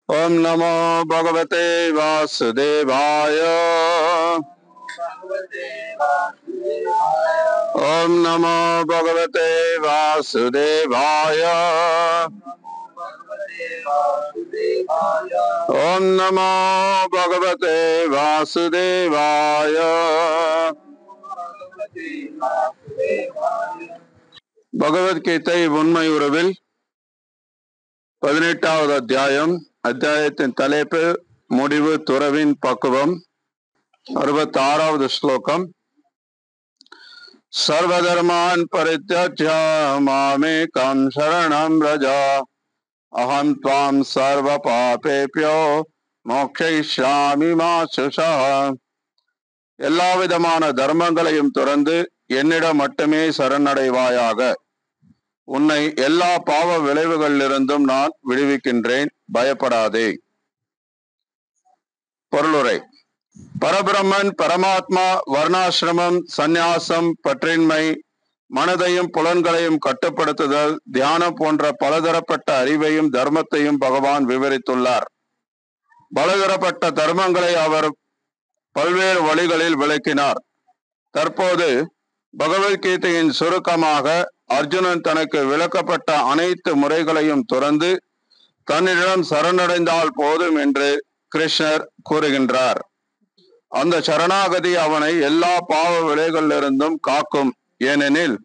ओम नमो भगवते वासुदेवाय। ओम नमो भगवते वासुदेवाय। ओम नमो भगवते वासुदेवाय। பகவத்கீதை உண்மை உறவில் 18வது அத்தியாயம். அத்தியாயத்தின் தலைப்பு முடிவு துறவின் பக்குவம். 66வது ஸ்லோகம். சர்வதர்மான் பரித்யஜ்ய மாமேகம் சரணம் ரஜ அஹம் த்வாம் சர்வ பாபேப்யோ மோக்ஷயிஷ்யாமி மா சுஷः. எல்லா விதமான தர்மங்களையும் துறந்து என்னிடம் மட்டுமே சரணடைவாயாக. உன்னை எல்லா பாவ விளைவுகளிலிருந்தும் நான் விடுவிக்கின்றேன், பயப்படாதே. பொருளுரை. பரபிரம்மன், பரமாத்மா, வர்ணாசிரமம், சந்நியாசம், பற்றின்மை, மனதையும் புலன்களையும் கட்டுப்படுத்துதல், தியானம் போன்ற பலதரப்பட்ட அறிவையும் தர்மத்தையும் பகவான் விவரித்துள்ளார். பலதரப்பட்ட தர்மங்களை அவர் பல்வேறு வழிகளில் விளக்கினார். தற்போது பகவத்கீதையின் சுருக்கமாக அர்ஜுனன் தனக்கு விளக்கப்பட்ட அனைத்து முறைகளையும் துறந்து தன்னிடம் சரணடைந்தால் போதும் என்று கிருஷ்ணர் கூறுகின்றார். அந்த சரணாகதி அவனை எல்லா பாவ விளைகளிலிருந்தும் காக்கும். ஏனெனில்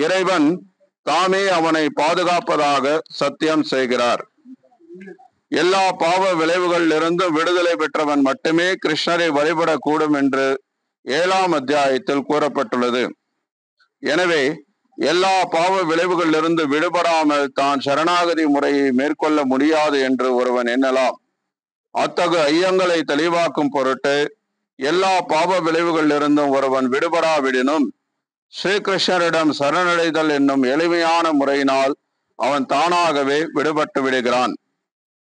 இறைவன் தாமே அவனை பாதுகாப்பதாக சத்தியம் செய்கிறார். எல்லா பாவ விளைவுகளிலிருந்தும் விடுதலை பெற்றவன் மட்டுமே கிருஷ்ணரை வழிபடக்கூடும் என்று 7ஆம் அத்தியாயத்தில் கூறப்பட்டுள்ளது. எனவே எல்லா பாவ விளைவுகளிலிருந்து விடுபடாமல் தான் சரணாகதி முறையை மேற்கொள்ள முடியாது என்று ஒருவன் எண்ணலாம். அத்தகு ஐயங்களை தெளிவாக்கும் பொருட்டு எல்லா பாவ விளைவுகளிலிருந்தும் ஒருவன் விடுபடாவிடனும் ஸ்ரீகிருஷ்ணரிடம் சரணடைதல் என்னும் எளிமையான முறையினால் அவன் தானாகவே விடுபட்டு விடுகிறான்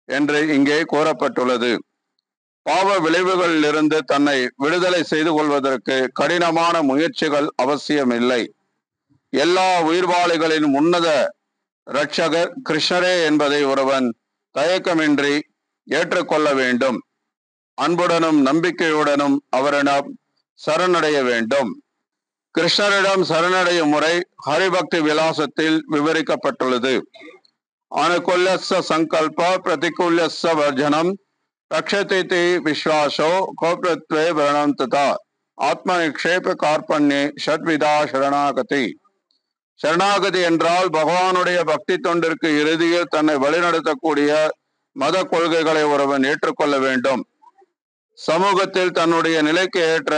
என்று இங்கே கூறப்பட்டுள்ளது. பாவ விளைவுகளிலிருந்து தன்னை விடுதலை செய்து கொள்வதற்கு கடினமான முயற்சிகள் அவசியமில்லை. எல்லா உயிர்வாளிகளின் உன்னத இரட்சகர் கிருஷ்ணரே என்பதை ஒருவன் தயக்கமின்றி ஏற்றுக்கொள்ள வேண்டும். அன்புடனும் நம்பிக்கையுடனும் அவரிடம் சரணடைய வேண்டும். கிருஷ்ணரிடம் சரணடையும் முறை ஹரிபக்தி விலாசத்தில் விவரிக்கப்பட்டுள்ளது. அனுகூல்யஸ்ய சங்கல்ப பிரதிகூல்யஸ்ய வர்ஜனம் ரக்ஷதி விஸ்வாசோ கோப்ரத்வே வரணம் ததா ஆத்ம நிக்ஷேப கார்பண்யே ஷட்விதா சரணாகதி. சரணாகதி என்றால் பகவானுடைய பக்தி தொண்டிற்கு இறுதியில் தன்னை வழிநடத்தக்கூடிய மத கொள்கைகளை ஒருவன் ஏற்றுக்கொள்ள வேண்டும். சமூகத்தில் தன்னுடைய நிலைக்கு ஏற்ற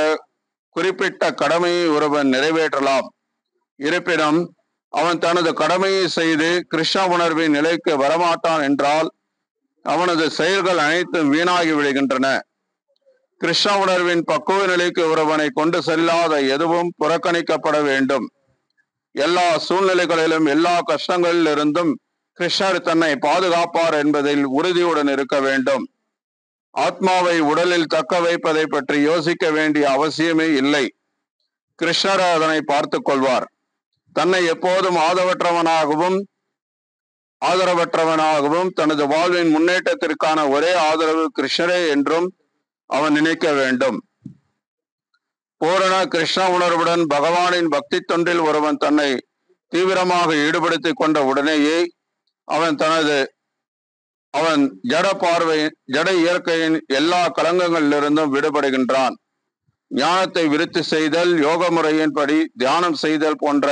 குறிப்பிட்ட கடமையை ஒருவன் நிறைவேற்றலாம். இருப்பினும் அவன் தனது கடமையை செய்து கிருஷ்ண உணர்வின் நிலைக்கு வரமாட்டான் என்றால் அவனது செயல்கள் அனைத்தும் வீணாகி விடுகின்றன. கிருஷ்ண உணர்வின் பக்குவ நிலைக்கு ஒருவனை கொண்டு செல்லாத எதுவும் புறக்கணிக்கப்பட வேண்டும். எல்லா சூழ்நிலைகளிலும் எல்லா கஷ்டங்களிலிருந்தும் கிருஷ்ணர் தன்னை பாதுகாப்பார் என்பதில் உறுதியுடன் இருக்க வேண்டும். ஆத்மாவை உடலில் தக்க வைப்பதை பற்றி யோசிக்க வேண்டிய அவசியமே இல்லை. கிருஷ்ணர் அதனை பார்த்து கொள்வார். தன்னை எப்போதும் ஆதரவற்றவனாகவும் தனது வாழ்வின் முன்னேற்றத்திற்கான ஒரே ஆதரவு கிருஷ்ணரே என்றும் அவன் நினைக்க வேண்டும். பூரண கிருஷ்ண உணர்வுடன் பகவானின் பக்தி தொண்டில் ஒருவன் தன்னை தீவிரமாக ஈடுபடுத்திக் கொண்ட உடனேயே அவன் ஜட இயற்கையின் எல்லா களங்கங்களிலிருந்தும் விடுபடுகின்றான். ஞானத்தை விருத்தி செய்தல், யோக முறையின்படி தியானம் செய்தல் போன்ற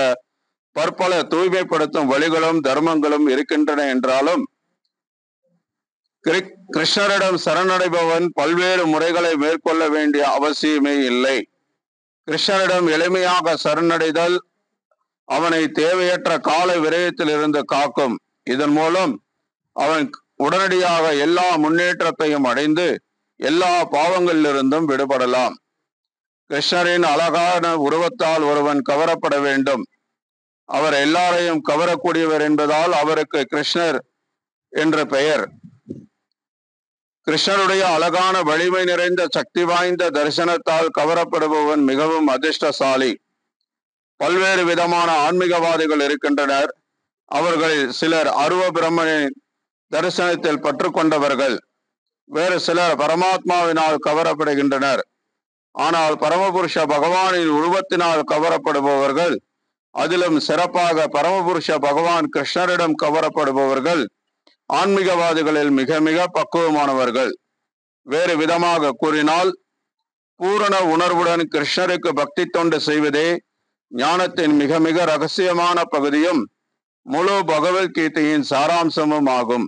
பற்பல தூய்மைப்படுத்தும் வழிகளும் தர்மங்களும் இருக்கின்றன என்றாலும் கிருஷ்ணரிடம் சரணடைபவன் பல்வேறு முறைகளை மேற்கொள்ள வேண்டிய அவசியமே இல்லை. கிருஷ்ணரிடம் எளிமையாக சரணடைதல் அவனை தேவையற்ற கால விரயத்தில் இருந்து காக்கும். இதன் மூலம் அவன் உடனடியாக எல்லா முன்னேற்றத்தையும் அடைந்து எல்லா பாவங்களிலிருந்தும் விடுபடலாம். கிருஷ்ணரின் அழகான உருவத்தால் ஒருவன் கவரப்பட வேண்டும். அவர் எல்லாரையும் கவரக்கூடியவர் என்பதால் அவருக்கு கிருஷ்ணர் என்ற பெயர். கிருஷ்ணருடைய அழகான வலிமை நிறைந்த சக்தி வாய்ந்த தரிசனத்தால் கவரப்படுபவன் மிகவும் அதிர்ஷ்டசாலி. பல்வேறு விதமான ஆன்மீகவாதிகள் இருக்கின்றனர். அவர்களில் சிலர் அருவ பிரம்மனின் தரிசனத்தில் பற்று கொண்டவர்கள். வேறு சிலர் பரமாத்மாவினால் கவரப்படுகின்றனர். ஆனால் பரமபுருஷ பகவானின் உருவத்தினால் கவரப்படுபவர்கள், அதிலும் சிறப்பாக பரமபுருஷ பகவான் கிருஷ்ணரிடம் கவரப்படுபவர்கள் ஆன்மீகவாதிகளில் மிக மிக பக்குவமானவர்கள். வேறு விதமாக கூறினால், பூரண உணர்வுடன் கிருஷ்ணருக்கு பக்தி தொண்டு செய்வதே ஞானத்தின் மிக மிக ரகசியமான பகுதியும் முழு பகவத்கீதையின் சாராம்சமும் ஆகும்.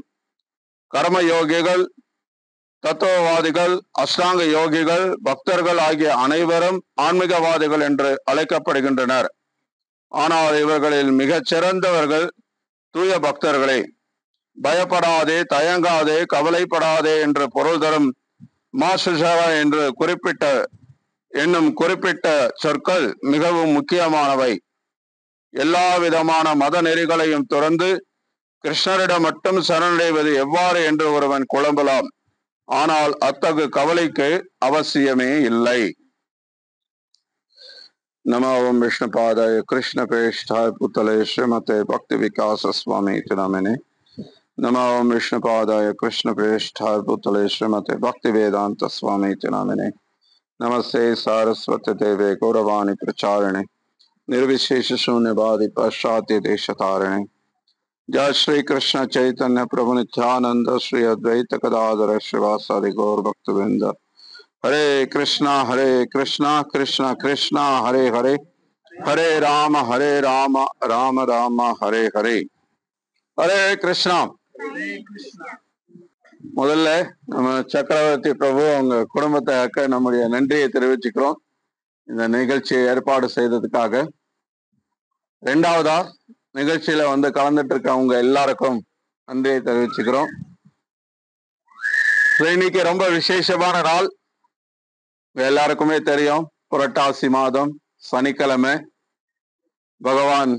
கர்மயோகிகள், தத்துவவாதிகள், அஷ்டாங்க யோகிகள், பக்தர்கள் ஆகிய அனைவரும் ஆன்மீகவாதிகள் என்று அழைக்கப்படுகின்றனர். ஆனால் இவர்களில் மிகச் சிறந்தவர்கள் தூய பக்தர்களே. பயப்படாதே, தயங்காதே, கவலைப்படாதே என்று பொருள் தரும் மாசுஷரா என்று குறிப்பிட்ட சொற்கள் மிகவும் முக்கியமானவை. எல்லா விதமான மத நெறிகளையும் துறந்து கிருஷ்ணரிடம் மட்டும் சரணடைவது எவ்வாறு என்று ஒருவன் குழம்பலாம். ஆனால் அத்தகு கவலைக்கு அவசியமே இல்லை. நமோ ஓம் விஷ்ணுபாதாய கிருஷ்ண பேஷ்டாய புத்தலே ஸ்ரீமதே பக்தி விகாச சுவாமி நாமினே. நமோ ஓம் விஷ்ணுபாதாய கிருஷ்ண பேஷ்டாய புத்தலே ஸ்ரீமதே பக்தி வேதாந்த சுவாமி நாமினே. நமஸ்தே சாரஸ்வதி தேவே கௌரவாணி பிரச்சாரிणे निर्विशेष शून्यवादी पाश्चात्य देश तारिणे. जय श्री कृष्ण चैतन्य प्रभु नित्यानंद श्री अद्वैत गदाधर श्रीवासादि गौर भक्तवृंद. हरे कृष्णा कृष्णा कृष्णा हरे हरे, हरे राम राम राम हरे हरे. हरे कृष्णा. முதல்ல நம்ம சக்கரவர்த்தி பிரபு அவங்க குடும்பத்தை நம்முடைய நன்றியை தெரிவிச்சுக்கிறோம் இந்த நிகழ்ச்சியை ஏற்பாடு செய்ததுக்காக. ரெண்டாவதா நிகழ்ச்சியில கலந்துட்டு இருக்க அவங்க எல்லாருக்கும் நன்றியை தெரிவிச்சுக்கிறோம். இன்னைக்கு ரொம்ப விசேஷமான நாள். எல்லாருக்குமே தெரியும், புரட்டாசி மாதம் சனிக்கிழமை பகவான்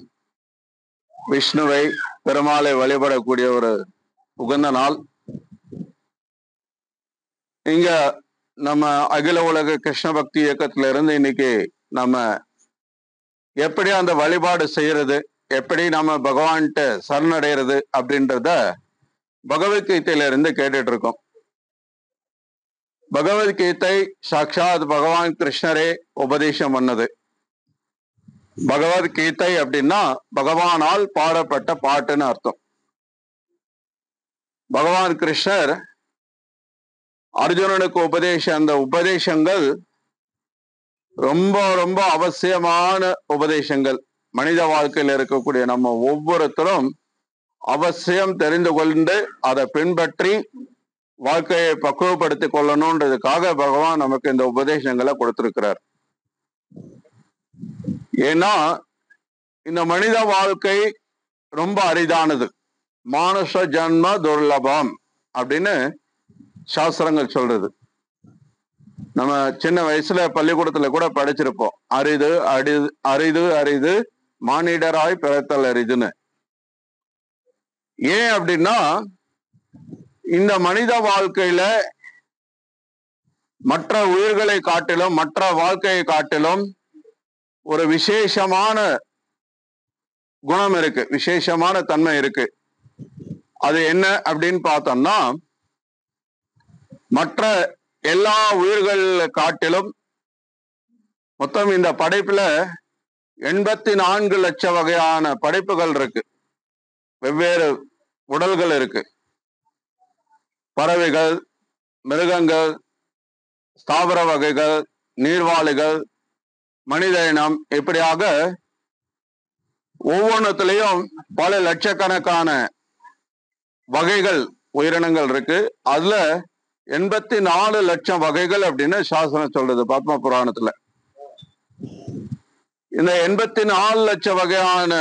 விஷ்ணுவை பெருமாளை வழிபடக்கூடிய ஒரு உகந்த நாள். இங்க நம்ம அகில உலக கிருஷ்ண பக்தி இயக்கத்துல இருந்து இன்னைக்கு நம்ம எப்படி அந்த வழிபாடு செய்யறது, எப்படி நம்ம பகவான்கிட்ட சரணடைகிறது அப்படின்றத பகவத்கீதையில இருந்து கேட்டுட்டு இருக்கோம். பகவத்கீதை சாட்சாத் பகவான் கிருஷ்ணரே உபதேசம் பண்ணது. பகவத்கீதை அப்படின்னா பகவானால் பாடப்பட்ட பாட்டுன்னு அர்த்தம். பகவான் கிருஷ்ணர் அர்ஜுனனுக்கு அந்த உபதேசங்கள் ரொம்ப ரொம்ப அவசியமான உபதேசங்கள். மனித வாழ்க்கையில் இருக்கக்கூடிய நம்ம ஒவ்வொருத்தரும் அவசியம் தெரிந்து கொண்டு அதை பின்பற்றி வாழ்க்கையை பக்குவப்படுத்தி கொள்ளணும்ன்றதுக்காக பகவான் நமக்கு இந்த உபதேசங்களை கொடுத்திருக்கிறார். ஏன்னா இந்த மனித வாழ்க்கை ரொம்ப அரிதானது. மானுஷ ஜன்ம துர்லபம் அப்படின்னு சாஸ்திரங்கள் சொல்றது. நம்ம சின்ன வயசுல பள்ளிக்கூடத்துல கூட படிச்சிருப்போம், அரிது அரிது அரிது மானிடராய் பிறத்தல் அரிதுன்னு. ஏன் அப்படின்னா இந்த மனித வாழ்க்கையில மற்ற உயிர்களை காட்டிலும் மற்ற வாழ்க்கையை காட்டிலும் ஒரு விசேஷமான குணம் இருக்கு, விசேஷமான தன்மை இருக்கு. அது என்ன அப்படின்னு பார்த்தோம்னா, மற்ற எல்லா உயிர்கள் காட்டிலும் மொத்தம் இந்த படைப்புல 84 லட்சம் வகையான படைப்புகள் இருக்கு. வெவ்வேறு உடல்கள் இருக்கு. பறவைகள், மிருகங்கள், ஸ்தாவர வகைகள், நீர்வாழிகள், மனித இனம், இப்படியாக ஒவ்வொன்றத்திலையும் பல லட்சக்கணக்கான வகைகள் உயிரினங்கள் இருக்கு. அதுல 84 லட்சம் வகைகள் அப்படின்னு சாஸ்திரம் சொல்றது பத்ம புராணத்துல. இந்த 84 லட்சம் வகையான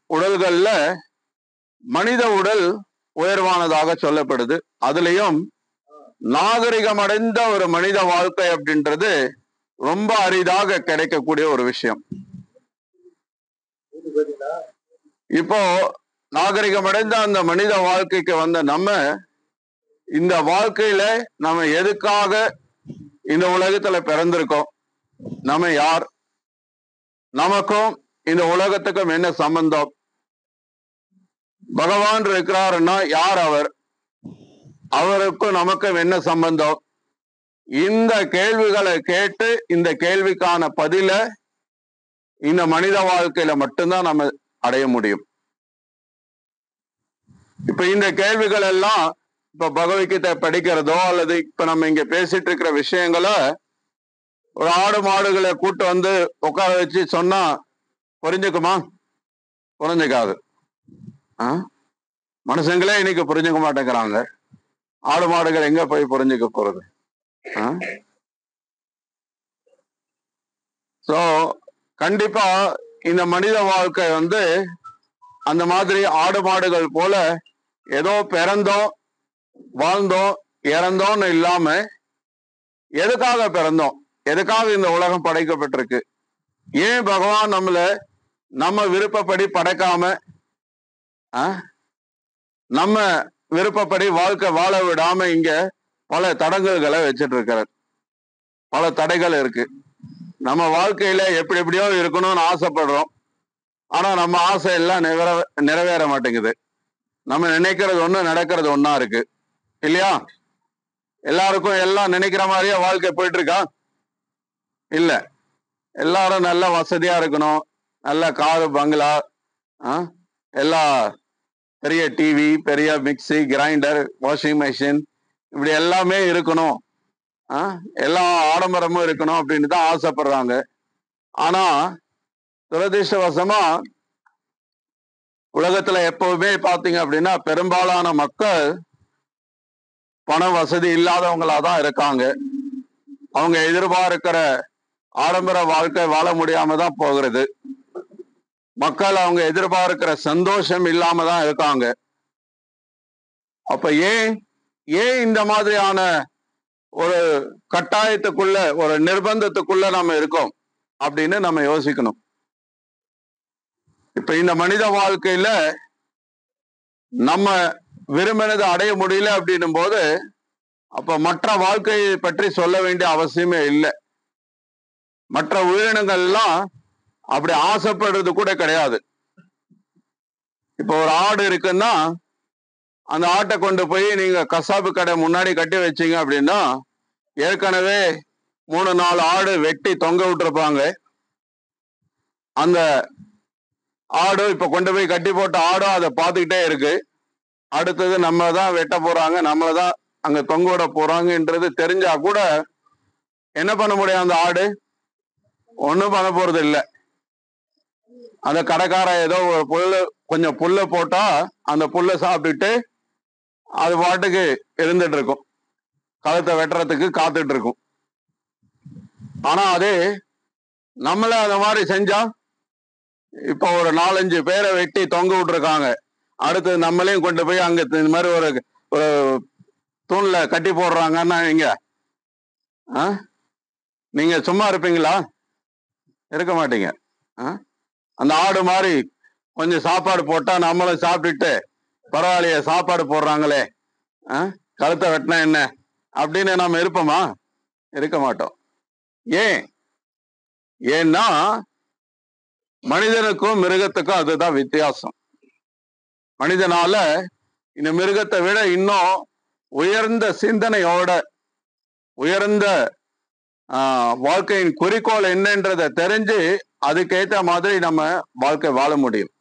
உடல்கள்ல மனித உடல் உயர்வானதாக சொல்லப்படுது. அதுலயும் நாகரிகம் அடைந்த ஒரு மனித வாழ்க்கை அப்படின்றது ரொம்ப அரிதாக கிடைக்கக்கூடிய ஒரு விஷயம். இப்போ நாகரிகம் அடைந்த அந்த மனித வாழ்க்கைக்கு வந்த நம்ம இந்த வாழ்க்கையில நம்ம எதுக்காக இந்த உலகத்துல பிறந்திருக்கோம், நம்ம யார், நமக்கும் இந்த உலகத்துக்கும் என்ன சம்பந்தம், பகவான் இருக்கிறாருன்னா யார் அவர், அவருக்கும் நமக்கும் என்ன சம்பந்தம்? இந்த கேள்விகளை கேட்டு இந்த கேள்விக்கான பதில இந்த மனித வாழ்க்கையில மட்டும்தான் நம்ம அடைய முடியும். இப்ப இந்த கேள்விகள் எல்லாம் இப்ப பகவத்கீதை படிக்கிறதோ அல்லது இப்ப நம்ம இங்க பேசிட்டு இருக்கிற விஷயங்களை ஒரு ஆடு மாடுகளை கூட்டு வந்து உட்கார வச்சு சொன்னா புரிஞ்சுக்குமா? புரிஞ்சுக்காது. மனுஷங்களே இன்னைக்கு புரிஞ்சுக்க மாட்டேங்கிறாங்க. ஆடு மாடுகள் எங்க போய் புரிஞ்சுக்க போறது? சோ கண்டிப்பா இந்த மனித வாழ்க்கை வந்து அந்த மாதிரி ஆடு மாடுகள் போல ஏதோ பிறந்தோம் வாழ்ந்தோம் இறந்தோம்னு இல்லாம எதுக்காக பிறந்தோம், எதுக்காக இந்த உலகம் படைக்கப்பட்டிருக்கு, ஏன் பகவான் நம்மள நம்ம விருப்பப்படி படைக்காம நம்ம விருப்பப்படி வாழ்க்கை வாழ விடாம இங்க பல தடங்கல்களை வச்சுட்டு இருக்கிறார். பல தடைகள் இருக்கு. நம்ம வாழ்க்கையில எப்படி எப்படியோ இருக்கணும்னு ஆசைப்படுறோம். ஆனா நம்ம ஆசை எல்லாம் நிறைவேற மாட்டேங்குது. நம்ம நினைக்கிறது ஒண்ணு, நடக்கிறது ஒண்ணா இருக்கு இல்லையா? எல்லாருக்கும் எல்லாம் நினைக்கிற மாதிரியே வாழ்க்கை போயிட்டு இருக்கா? இல்ல. எல்லாரும் நல்ல வசதியா இருக்கணும், நல்ல காரு பங்களா, எல்லா பெரிய டிவி, பெரிய மிக்சி, கிரைண்டர், வாஷிங் மிஷின், இப்படி எல்லாமே இருக்கணும், எல்லா ஆடம்பரமும் இருக்கணும் அப்படின்னு தான் ஆசைப்படுறாங்க. ஆனா துரதிர்ஷ்டவசமா உலகத்துல எப்பவுமே பாத்தீங்க அப்படின்னா பெரும்பாலான மக்கள் பண வசதி இல்லாதவங்களா தான் இருக்காங்க. அவங்க எதிர்பார்க்கிற ஆடம்பர வாழ்க்கை வாழ முடியாம தான் போகிறது. மக்கள் அவங்க எதிர்பார்க்கிற சந்தோஷம் இல்லாம தான் இருக்காங்க. அப்ப ஏன் இந்த மாதிரியான ஒரு கட்டாயத்துக்குள்ள, ஒரு நிர்பந்தத்துக்குள்ள நம்ம இருக்கோம் அப்படின்னு நம்ம யோசிக்கணும். இப்ப இந்த மனித வாழ்க்கையில நம்ம விரும்பினதை அடைய முடியல அப்படின்னும் போது அப்ப மற்ற வாழ்க்கையை பற்றி சொல்ல வேண்டிய அவசியமே இல்லை. மற்ற உயிரினங்கள்லாம் அப்படி ஆசைப்படுறது கூட கிடையாது. இப்போ ஒரு ஆடு இருக்குன்னா அந்த ஆட்டை கொண்டு போய் நீங்க கசாப்பு கடை முன்னாடி கட்டி வச்சீங்க அப்படின்னா ஏற்கனவே 3-4 ஆடு வெட்டி தொங்க விட்டுருப்பாங்க. அந்த ஆடு இப்ப கொண்டு போய் கட்டி போட்ட ஆடும் அதை பார்த்துக்கிட்டே இருக்கு. அடுத்தது நம்ம தான் வெட்ட போறாங்க, நம்மளதான் அங்க தொங்க விட போறாங்கன்றது தெரிஞ்சா கூட என்ன பண்ண முடியும்? அந்த ஆடு ஒண்ணும் பண்ண போறது இல்லை. அந்த கடைக்கார ஏதோ ஒரு கொஞ்சம் புல்ல போட்டா அந்த புல்ல சாப்பிட்டுட்டு அது பாட்டுக்கு இருந்துட்டு இருக்கும், கழுத்தை வெட்டுறதுக்கு காத்துட்டு இருக்கும். ஆனா அது நம்மள அந்த மாதிரி செஞ்சா இப்ப ஒரு 4-5 பேரை வெட்டி தொங்க விட்டுருக்காங்க, அடுத்து நம்மளையும் கொண்டு போய் அங்க இந்த மாதிரி ஒரு தூண்ல கட்டி போடுறாங்கன்னா நீங்க சும்மா இருப்பீங்களா? இருக்க மாட்டீங்க. அந்த ஆடு மாதிரி கொஞ்சம் சாப்பாடு போட்டா நம்மளும் சாப்பிட்டுட்டு பரவாயில்லையே சாப்பாடு போடுறாங்களே, கழுத்தை வெட்டினா என்ன அப்படின்னு நம்ம இருப்போமா? இருக்க மாட்டோம். ஏன்னா மனிதனுக்கும் மிருகத்துக்கும் அதுதான் வித்தியாசம். மனிதனால இந்த மிருகத்தை விட இன்னும் உயர்ந்த சிந்தனையோட, உயர்ந்த வாழ்க்கையின் குறிக்கோள் என்னன்றதை தெரிஞ்சு அதுக்கேற்ற மாதிரி நம்ம வாழ்க்கை வாழ முடியும்.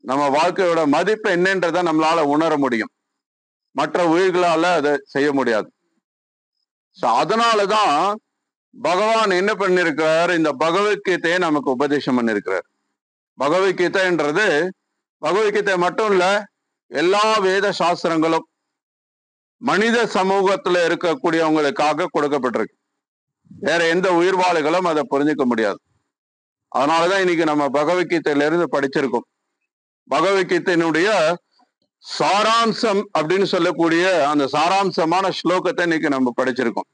நம்ம வாழ்க்கையோட மதிப்பு என்னன்றதை நம்மளால உணர முடியும். மற்ற உயிர்களால அதை செய்ய முடியாது. அதனாலதான் பகவான் என்ன பண்ணிருக்கிறார்? இந்த பகவத்கீதையை நமக்கு உபதேசம் பண்ணிருக்கிறார். பகவத்கீதைன்றது பகவத்கீதை மட்டும் இல்ல, எல்லா வேத சாஸ்திரங்களும் மனித சமூகத்துல இருக்கக்கூடியவங்களுக்காக கொடுக்கப்பட்டிருக்கு. வேற எந்த உயிர்வாளிகளும் அதை புரிஞ்சுக்க முடியாது. அதனாலதான் இன்னைக்கு நம்ம பகவத்கீதையில இருந்து படிச்சிருக்கோம். பகவத்கீதையினுடைய சாராம்சம் அப்படின்னு சொல்லக்கூடிய அந்த சாராம்சமான ஸ்லோகத்தை இன்னைக்கு நம்ம படிச்சிருக்கோம்.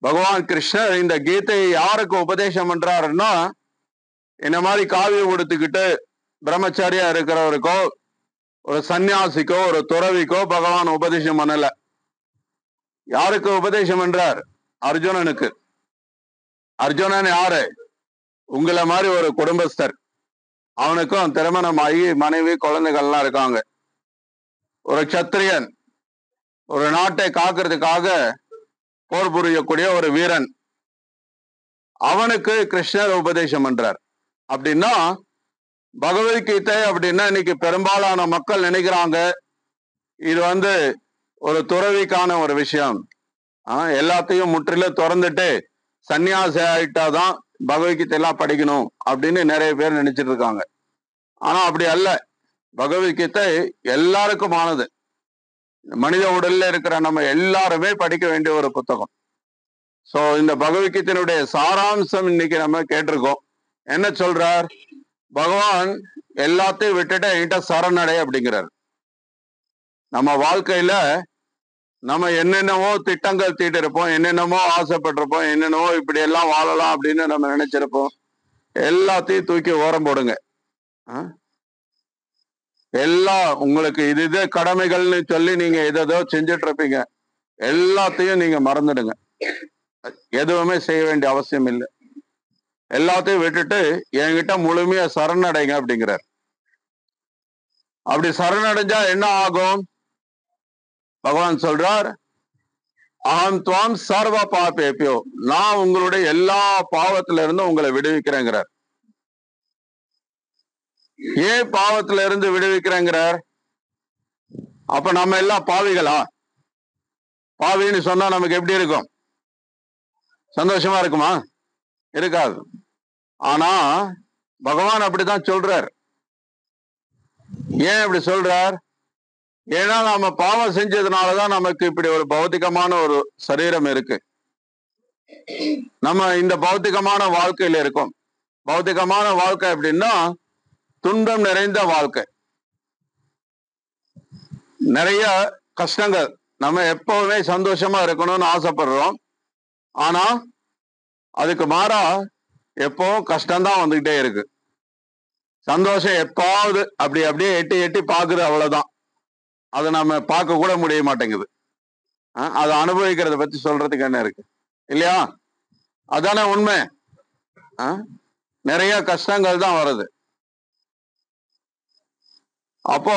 பகவான் கிருஷ்ணர் இந்த கீதையை யாருக்கு உபதேசம் பண்றாருன்னா, இந்த மாதிரி காவியம் கொடுத்துக்கிட்டு பிரம்மச்சாரியா இருக்கிறவருக்கோ, ஒரு சன்னியாசிக்கோ, ஒரு துறவிக்கோ பகவான் உபதேசம் பண்ணல. யாருக்கு உபதேசம் பண்றார்? அர்ஜுனனுக்கு. அர்ஜுனன் யாரு? உங்களை மாதிரி ஒரு குடும்பஸ்தர். அவனுக்கும் திருமணமாகி மனைவி குழந்தைகள்லாம் இருக்காங்க. ஒரு சத்திரியன், ஒரு நாட்டை காக்கிறதுக்காக போர் புரியக்கூடிய ஒரு வீரன், அவனுக்கு கிருஷ்ணர் உபதேசம் பண்றார். அப்படின்னா பகவத்கீதை அப்படின்னா இன்னைக்கு பெரும்பாலான மக்கள் நினைக்கிறாங்க இது ஒரு துறவிக்கான ஒரு விஷயம். எல்லாத்தையும் முற்றிலும் திறந்துட்டு சன்னியாசி ஆயிட்டாதான் பகவத்கீதை எல்லாம் படிக்கணும் அப்படின்னு நிறைய பேர் நினைச்சிட்டு இருக்காங்க. ஆனா அப்படி அல்ல. பகவத்கீதை எல்லாருக்குமானது. மனித உடல்ல இருக்கிற நம்ம எல்லாருமே படிக்க வேண்டிய ஒரு புத்தகம். சோ இந்த பகவத்கீதையினுடைய சாராம்சம் இன்னைக்கு நம்ம கேட்டிருக்கோம். என்ன சொல்றார்? பகவான் எல்லாத்தையும் விட்டுட்டு என்கிட்ட சரணடை அப்படிங்கிறார். நம்ம வாழ்க்கையில நம்ம என்னென்னவோ திட்டங்கள் தீட்டிருப்போம், என்னென்னமோ ஆசைப்பட்டிருப்போம், என்னென்னவோ இப்படி எல்லாம் வாழலாம் அப்படின்னு நம்ம நினைச்சிருப்போம். எல்லாத்தையும் தூக்கி ஓரம் போடுங்க. எல்லாம் உங்களுக்கு இது கடமைகள்னு சொல்லி நீங்க எதோ செஞ்சுட்டு இருப்பீங்க. எல்லாத்தையும் நீங்க மறந்துடுங்க. எதுவுமே செய்ய வேண்டிய அவசியம் இல்லை. எல்லாத்தையும் விட்டுட்டு என்கிட்ட முழுமையா சரணடைங்க அப்படிங்கிறார். அப்படி சரணடைஞ்சா என்ன ஆகும்? பகவான் சொல்றார், அகம் துவாம் சர்வ பாபேபியோ, நான் உங்களுடைய எல்லா பாவத்தில இருந்து உங்களை விடுவிக்கிறேங்கிறார். ஏன் பாவத்தில இருந்து விடுவிக்கிறேங்கிறார்? அப்ப நம்ம எல்லாம் பாவிகளா? பாவின்னு சொன்னா நமக்கு எப்படி இருக்கும்? சந்தோஷமா இருக்குமா? இருக்காது. ஆனா பகவான் அப்படித்தான் சொல்றார். ஏன் இப்படி சொல்றார்? ஏன்னா நாம பாவம் செஞ்சதுனாலதான் நமக்கு இப்படி ஒரு பௌத்திகமான ஒரு சரீரம் இருக்கு. நம்ம இந்த பௌத்திகமான வாழ்க்கையில இருக்கோம். பௌத்திகமான வாழ்க்கை அப்படின்னா துன்பம் நிறைந்த வாழ்க்கை, நிறைய கஷ்டங்கள். நம்ம எப்பவுமே சந்தோஷமா இருக்கணும்னு ஆசைப்படுறோம். ஆனா அதுக்கு மாறா எப்பவும் கஷ்டம்தான் வந்துகிட்டே இருக்கு. சந்தோஷம் எப்பாவது அப்படியே எட்டி எட்டி பாக்குது, அவ்வளவுதான். அதை நம்ம பார்க்க கூட முடிய மாட்டேங்குது. அதை அனுபவிக்கிறத பத்தி சொல்றதுக்கு என்ன இருக்கு இல்லையா? அதானே உண்மை. நிறைய கஷ்டங்கள் தான் வருது. அப்போ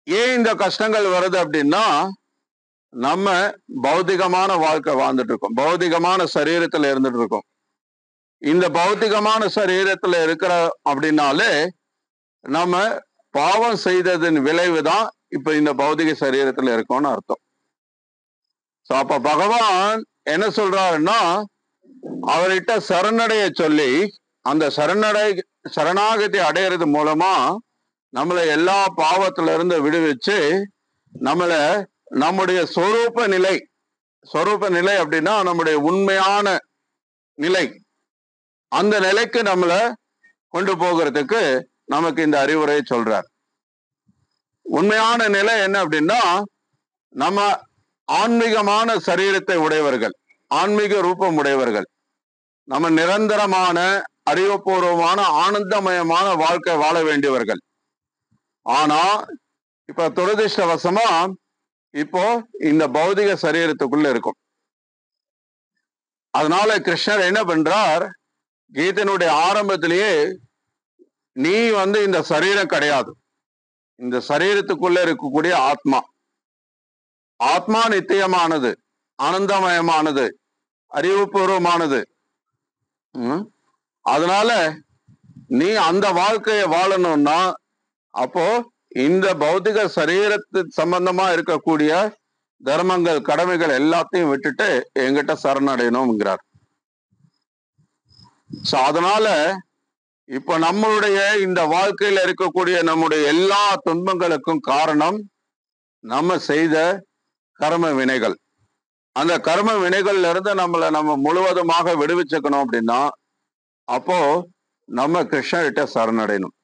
ஏன் இந்த கஷ்டங்கள் வருது அப்படின்னா நம்ம பௌத்திகமான வாழ்க்கை வாழ்ந்துட்டு இருக்கோம், பௌத்திகமான சரீரத்துல இருந்துட்டு இருக்கோம். இந்த பௌத்திகமான சரீரத்துல இருக்கிற அப்படின்னாலே நம்ம பாவம் செய்ததின் விளைவுதான் இப்ப இந்த பௌதிக சரீரத்துல இருக்கோம்னு அர்த்தம். அப்ப பகவான் என்ன சொல்றாருன்னா, அவர்கிட்ட சரணடைய சொல்லி அந்த சரணாகதி அடையிறது மூலமா நம்மளை எல்லா பாவத்துல இருந்து விடுவிச்சு நம்முடைய சொரூப நிலை அப்படின்னா நம்முடைய உண்மையான நிலை, அந்த நிலைக்கு நம்மளை கொண்டு போகிறதுக்கு நமக்கு இந்த அறிவுரையை சொல்றார். உண்மையான நிலை என்ன அப்படின்னா நம்ம ஆன்மீகமான சரீரத்தை உடையவர்கள், ஆன்மீக ரூபம் உடையவர்கள். நம்ம நிரந்தரமான அறிவுபூர்வமான ஆனந்தமயமான வாழ்க்கை வாழ வேண்டியவர்கள். ஆனா இப்ப துரதிர்ஷ்டவசமா இப்போ இந்த பௌதிக சரீரத்துக்குள்ள இருக்கும். அதனால கிருஷ்ணர் என்ன பண்றார், கீதையினுடைய ஆரம்பத்திலேயே நீ இந்த சரீரம் கிடையாது, இந்த சரீரத்துக்குள்ள இருக்கக்கூடிய ஆத்மா நித்தியமானது, ஆனந்தமயமானது, அறிவுபூர்வமானது. அதனால நீ அந்த வாழ்க்கையை வாழணும்னா அப்போ இந்த பௌத்திக சரீரத்து சம்பந்தமா இருக்கக்கூடிய தர்மங்கள் கடமைகள் எல்லாத்தையும் விட்டுட்டு என்கிட்ட சரணடையணும்ங்கிறார். அதனால இப்ப நம்மளுடைய இந்த வாழ்க்கையில இருக்கக்கூடிய நம்முடைய எல்லா துன்பங்களுக்கும் காரணம் நம்ம செய்த கர்ம வினைகள். அந்த கர்ம வினைகள்ல இருந்து நம்ம முழுவதுமாக விடுவிச்சுக்கணும் அப்படின்னா அப்போ நம்ம கிருஷ்ணர்கிட்ட சரணடையணும்.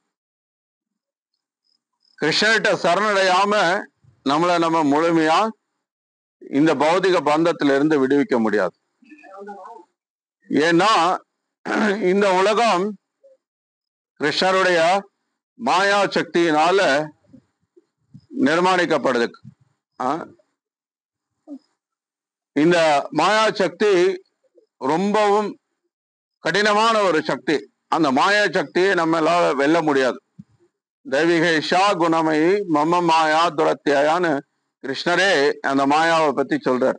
கிருஷ்ணர்கிட்ட சரணடையாம நம்ம முழுமையா இந்த பௌதிக பந்தத்திலிருந்து விடுவிக்க முடியாது. ஏன்னா இந்த உலகம் கிருஷ்ணருடைய மாயா சக்தியினால நிர்மாணிக்கப்படுது. இந்த மாயா சக்தி ரொம்பவும் கடினமான ஒரு சக்தி. அந்த மாயா சக்தியை நம்மளால வெல்ல முடியாது. தெய்வீக ஷா குணமயி மம மாயா துரத்தியான்னு கிருஷ்ணரே அந்த மாயாவை பத்தி சொல்றார்.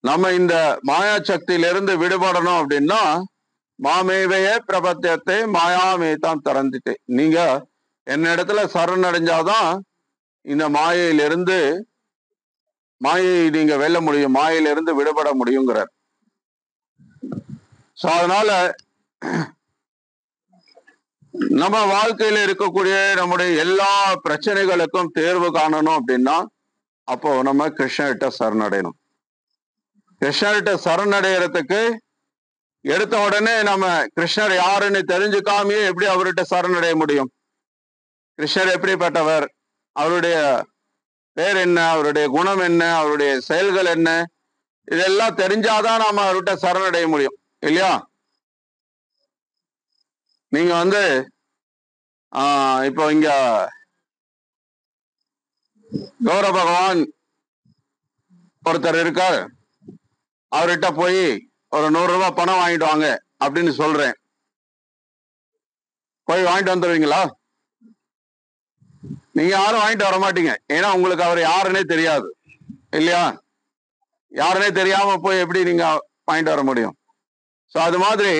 நம்ம இந்த மாயா சக்தியிலிருந்து விடுபடணும் அப்படின்னா மாமேவையே பிரபத்தியத்தை மாயாமேதான் திறந்துட்டு, நீங்க என்னிடத்துல சரணடைஞ்சாதான் இந்த மாயையிலிருந்து நீங்க வெல்ல முடியும், மாயையிலிருந்து விடுபட முடியுங்கிறார். சோ அதனால நம்ம வாழ்க்கையில இருக்கக்கூடிய நம்முடைய எல்லா பிரச்சனைகளுக்கும் தேர்வு காணணும் அப்படின்னா அப்போ நம்ம கிருஷ்ணர்கிட்ட சரணடையணும். கிருஷ்ணர்கிட்ட சரணடைகிறதுக்கு எடுத்த உடனே நம்ம கிருஷ்ணர் யாருன்னு தெரிஞ்சுக்காமையே எப்படி அவர்கிட்ட சரணடைய முடியும்? கிருஷ்ணர் எப்படிப்பட்டவர், அவருடைய பேர் என்ன, அவருடைய குணம் என்ன, அவருடைய செயல்கள் என்ன, இதெல்லாம் தெரிஞ்சாதான் நாம அவர்கிட்ட சரணடைய முடியும் இல்லையா? நீங்க இப்போ இங்க கௌர பகவான் ஒருத்தர் இருக்கார், அவர்கிட்ட போய் ஒரு 100 ரூபாய் பணம் வாங்கிட்டு வாங்க அப்படின்னு சொல்றேன், போய் வாங்கிட்டு வந்துடுவீங்களா? நீங்க யாரும் வாங்கிட்டு வர மாட்டீங்க. ஏன்னா உங்களுக்கு அவர் யாருன்னே தெரியாது இல்லையா? யாருன்னே தெரியாம போய் எப்படி நீங்க வாங்கிட்டு வர முடியும்? சோ அது மாதிரி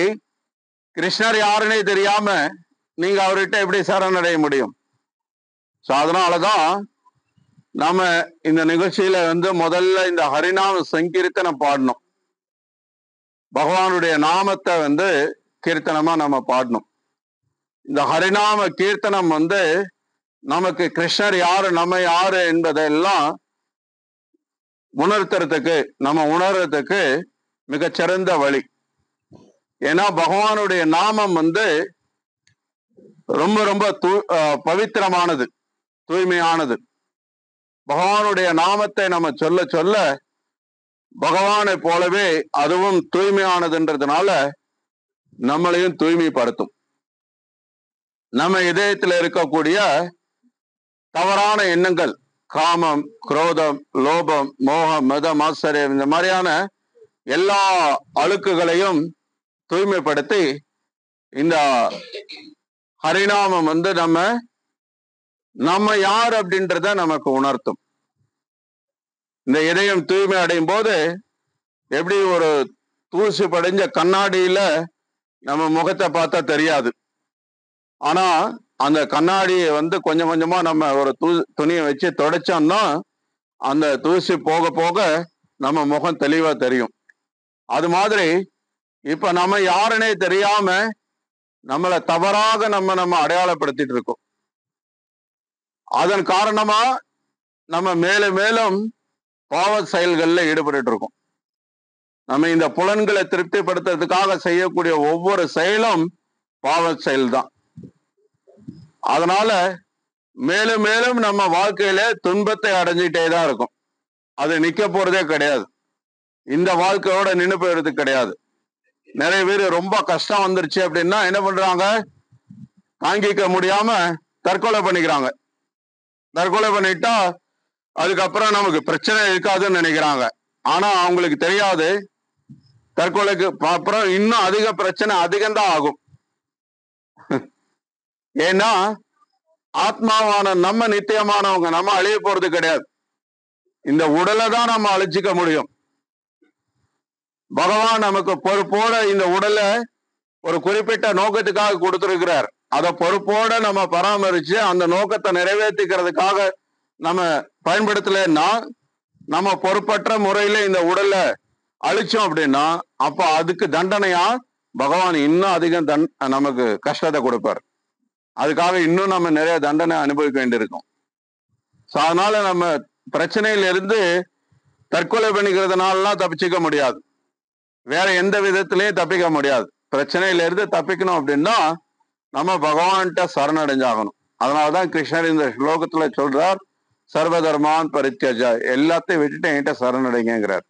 கிருஷ்ணர் யாருன்னே தெரியாம நீங்க அவர்கிட்ட எப்படி சரணடைய முடியும்? சோ அதனாலதான் நாம இந்த நிகழ்ச்சியில முதல்ல இந்த ஹரிநாம சங்கீர்த்தனம் பாடணும். பகவானுடைய நாமத்தை கீர்த்தனமா நம்ம பாடணும். இந்த ஹரிநாம கீர்த்தனம் நமக்கு கிருஷ்ணர் யாரு, நம்ம யாரு என்பதெல்லாம் நம்ம உணர்றதுக்கு மிகச்சிறந்த வழி. ஏன்னா பகவானுடைய நாமம் ரொம்ப ரொம்ப பவித்திரமானது, தூய்மையானது. பகவானுடைய நாமத்தை நம்ம சொல்ல சொல்ல பகவானை போலவே அதுவும் தூய்மையானதுன்றதுனால நம்மளையும் தூய்மைப்படுத்தும். நம்ம இதயத்தில் இருக்கக்கூடிய தவறான எண்ணங்கள், காமம், குரோதம், லோபம், மோகம், மதம், ஆச்சரியம், இந்த மாதிரியான எல்லா அழுக்குகளையும் தூய்மைப்படுத்தி இந்த ஹரிநாமம் நம்ம யார் அப்படின்றத நமக்கு உணர்த்தும். இந்த இதயம் தூய்மை அடையும் போது எப்படி ஒரு தூசி படிஞ்ச கண்ணாடியில நம்ம முகத்தை பார்த்தா தெரியாது, ஆனா அந்த கண்ணாடியை கொஞ்சம் கொஞ்சமா நம்ம ஒரு துணியை வச்சு தொடச்சோம்னா அந்த தூசி போக போக நம்ம முகம் தெளிவா தெரியும். அது மாதிரி இப்ப நம்ம யாருன்னே தெரியாம நம்மளை தவறாக நம்ம அடையாளப்படுத்திட்டு இருக்கோம். அதன் காரணமா நம்ம மேலும் மேலும் பாவ செயல்கள்ல ஈடுபட்டு இருக்கோம். நம்ம இந்த புலன்களை திருப்திப்படுத்துறதுக்காக செய்யக்கூடிய ஒவ்வொரு செயலும் பாவ செயல்தான். அதனால மேலும் மேலும் நம்ம வாழ்க்கையில துன்பத்தை அடைஞ்சிட்டே தான் இருக்கும். அது நிக்க போறதே கிடையாது, இந்த வாழ்க்கையோட நின்று போயிடுறது கிடையாது. நிறைய பேர் ரொம்ப கஷ்டம் வந்துருச்சு அப்படின்னா என்ன பண்றாங்க, தாங்கிக்க முடியாம தற்கொலை பண்ணிக்கிறாங்க. தற்கொலை பண்ணிட்டா அதுக்கப்புறம் நமக்கு பிரச்சனை இருக்காதுன்னு நினைக்கிறாங்க. ஆனா அவங்களுக்கு தெரியாது, தற்கொலைக்கு அப்புறம் இன்னும் அதிக பிரச்சனை அதிகம்தான் ஆகும். ஏன்னா ஆத்மாவான நம்ம நித்தியமானவங்க, நம்ம அழிய போறது கிடையாது. இந்த உடலை தான் நம்ம அழிச்சிக்க முடியும். பகவான் நமக்கு பொறுப்போட இந்த உடலை ஒரு குறிப்பிட்ட நோக்கத்துக்காக கொடுத்திருக்கிறார். அதை பொறுப்போட நம்ம பராமரிச்சு அந்த நோக்கத்தை நிறைவேற்றிக்கிறதுக்காக நம்ம பயன்படுத்தலைன்னா, நம்ம பொறுப்பற்ற முறையில இந்த உடலை அழிச்சோம் அப்படின்னா அப்ப அதுக்கு தண்டனையா பகவான் இன்னும் அதிகம் நமக்கு கஷ்டத்தை கொடுப்பார். அதுக்காக இன்னும் நம்ம நிறைய தண்டனை அனுபவிக்க வேண்டியிருக்கும். ஸோ அதனால நம்ம பிரச்சனையில இருந்து தற்கொலை பண்ணிக்கிறதுனாலாம் தப்பிச்சுக்க முடியாது, வேற எந்த விதத்திலையும் தப்பிக்க முடியாது. பிரச்சனையில இருந்து தப்பிக்கணும் அப்படின்னா நம்ம பகவான்கிட்ட சரணடைஞ்சாகணும். அதனாலதான் கிருஷ்ணர் இந்த ஸ்லோகத்துல சொல்றார், சர்வதர்மான் பரித்யஜ, எல்லாத்தையும் விட்டுட்டு என்கிட்ட சரணடைங்கிறார்.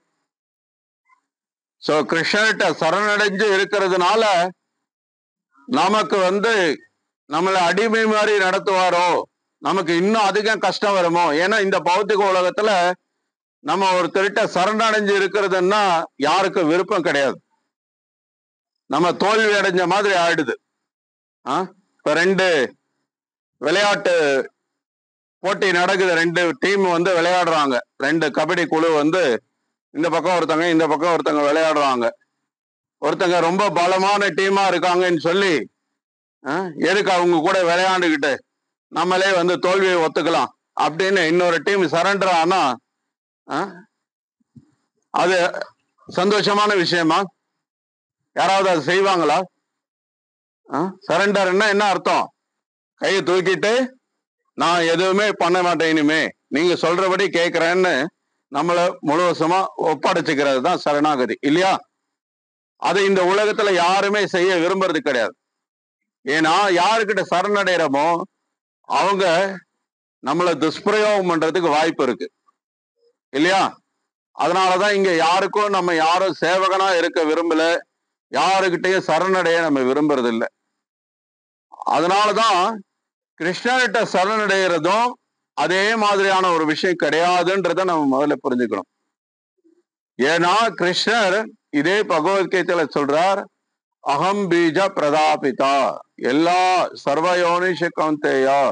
சோ கிருஷ்ணர்கிட்ட சரணடைஞ்சு இருக்கிறதுனால நமக்கு நம்மளை அடிமை மாதிரி நடத்துவாரோ, நமக்கு இன்னும் அதிகம் கஷ்டம் வருமோ? ஏன்னா இந்த பௌத்திக உலகத்துல நம்ம ஒருத்தர்கிட்ட சரணடைஞ்சு இருக்கிறதுன்னா யாருக்கு விருப்பம் கிடையாது. நம்ம தோல்வி அடைஞ்ச மாதிரி ஆயிடுது. இப்ப 2 விளையாட்டு போட்டி நடக்குது, 2 டீம் வந்து விளையாடுறாங்க, 2 கபடி குழு வந்து இந்த பக்கம் ஒருத்தங்க இந்த பக்கம் ஒருத்தங்க விளையாடுறாங்க. ஒருத்தங்க ரொம்ப பலமான டீமா இருக்காங்கன்னு சொல்லி எதுக்கு அவங்க கூட விளையாண்டுக்கிட்டு நம்மளே வந்து தோல்வியை ஒத்துக்கலாம் அப்படின்னு இன்னொரு டீம் சரண்டர் ஆனா அது சந்தோஷமான விஷயமா? யாராவது அது செய்வாங்களா? சரண்டர்னா என்ன அர்த்தம்? கையை தூக்கிட்டு நான் எதுவுமே பண்ண மாட்டேன், இனிமே நீங்க சொல்றபடி கேட்கிறேன்னு நம்மள முழுவசமா ஒப்படைச்சுக்கிறது தான் சரணாகதி இல்லையா? அதை இந்த உலகத்துல யாருமே செய்ய விரும்புறது கிடையாது. ஏன்னா யாருக்கிட்ட சரணடைகிறோமோ அவங்க நம்மளை துஷ்பிரயோகம் பண்றதுக்கு வாய்ப்பு இருக்கு இல்லையா? அதனாலதான் இங்க யாருக்கும் நம்ம யாரும் சேவகனா இருக்க விரும்பல, யாருக்கிட்டையும் சரணடைய நம்ம விரும்புறது இல்லை. அதனாலதான் கிருஷ்ணர்கிட்ட சரணடைகிறதும் அதே மாதிரியான ஒரு விஷயம் கிடையாதுன்றத நம்ம முதல்ல புரிஞ்சுக்கணும். ஏன்னா கிருஷ்ணர் இதே பகவத்கீதையில சொல்றார், அகம் பீஜ பிரதாபிதா எல்லா சர்வயோனிஷ கௌந்தேயா,